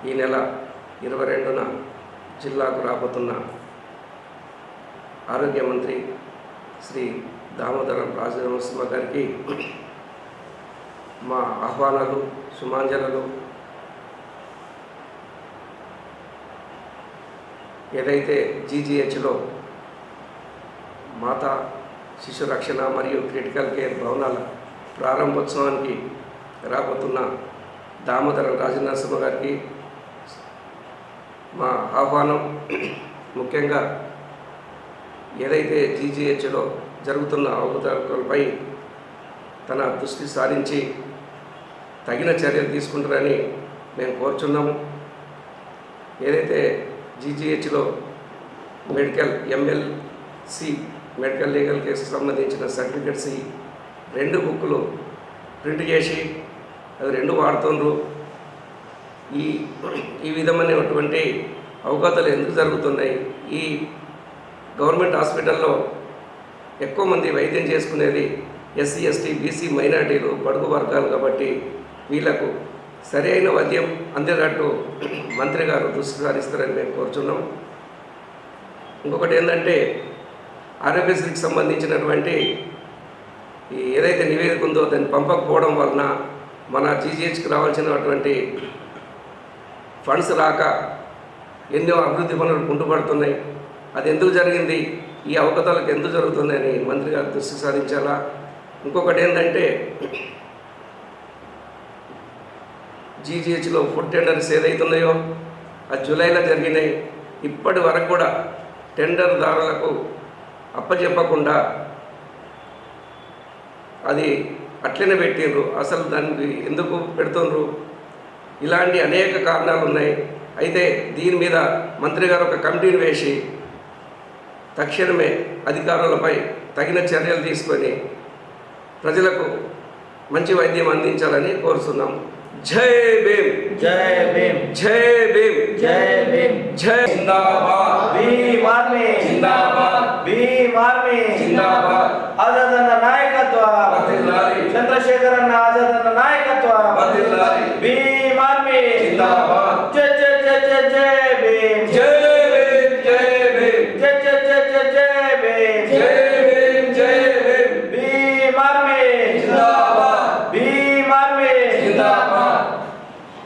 ఈ నెల 22న జిల్లాకు రాబోతున్న ఆరోగ్య మంత్రి శ్రీ దామోదరం రాజనరసింహ గారికి మా ఆహ్వానాలు, సుమాంజలు. ఏదైతే జీజీహెచ్లో మాతా శిశు రక్షణ మరియు క్రిటికల్ కేర్ భవనాల ప్రారంభోత్సవానికి రాబోతున్న దామోదరం రాజనరసింహ గారికి మా ఆహ్వానం. ముఖ్యంగా ఏదైతే జీజీహెచ్లో జరుగుతున్న అవకతవకలపై తన దృష్టి సారించి తగిన చర్యలు తీసుకుంటారని మేము కోరుచున్నాము. ఏదైతే జీజీహెచ్లో మెడికల్ MLC మెడికల్ లీగల్ కేసుకు సంబంధించిన సర్టిఫికెట్స్ 2 బుక్కులు ప్రింట్ చేసి అది 2 వాడుతుండ్రు. ఈ విధమైనటువంటి అవకతవకలు ఎందుకు జరుగుతున్నాయి? ఈ గవర్నమెంట్ హాస్పిటల్లో ఎక్కువ మంది వైద్యం చేసుకునేది SC, ST, BC మైనారిటీలు, బడుగు వర్గాలు. కాబట్టి వీళ్లకు సరైన వైద్యం అందేటట్టు మంత్రి గారు దృష్టి సారిస్తారని మేము కోరుచున్నాం. ఇంకొకటి ఏంటంటే, ఆరోగ్యశ్రీకి సంబంధించినటువంటి ఏదైతే నివేదిక ఉందో దాన్ని పంపకపోవడం వలన మన జీజీహెచ్కి రావాల్సినటువంటి ఫండ్స్ రాక ఎన్నో అభివృద్ధి పనులు కుంటుపడుతున్నాయి. అది ఎందుకు జరిగింది, ఈ అవకతవకలకు ఎందుకు జరుగుతుందని మంత్రి గారు దృష్టి సారించాలా. ఇంకొకటి ఏంటంటే, జీజీహెచ్లో ఫుడ్ టెండర్స్ ఏదైతున్నాయో అది జూలైలో జరిగినాయి. ఇప్పటి వరకు కూడా టెండర్దారులకు అప్పచెప్పకుండా అది అట్లనే పెట్టిండ్రు. అసలు దానికి ఎందుకు పెడుతుండ్రు? ఇలాంటి అనేక కారణాలు ఉన్నాయి. అయితే దీని మీద మంత్రి గారు ఒక కమిటీని వేసి తక్షణమే అధికారులపై తగిన చర్యలు తీసుకొని ప్రజలకు మంచి వైద్యం అందించాలని కోరుతున్నాం. జై భీమ్, జై భీమ్, జై భీమ్, జై భీమ్, జై జిందాబాద్, భీమ్ ఆర్మీ జిందాబాద్, భీమ్ ఆర్మీ జిందాబాద్. ఆజాద్ అన్న నాయకత్వం వర్ధిల్లాలి, చంద్రశేఖర్ అన్న ఆజాద్ అన్న నాయకత్వం వర్ధిల్లాలి. భీమ్ ఆర్మీ జిందాబాద్. జై జై జై జై జై భీమ్, జై భీమ్, జై భీమ్, జై జై జై జై జై భీమ్, జై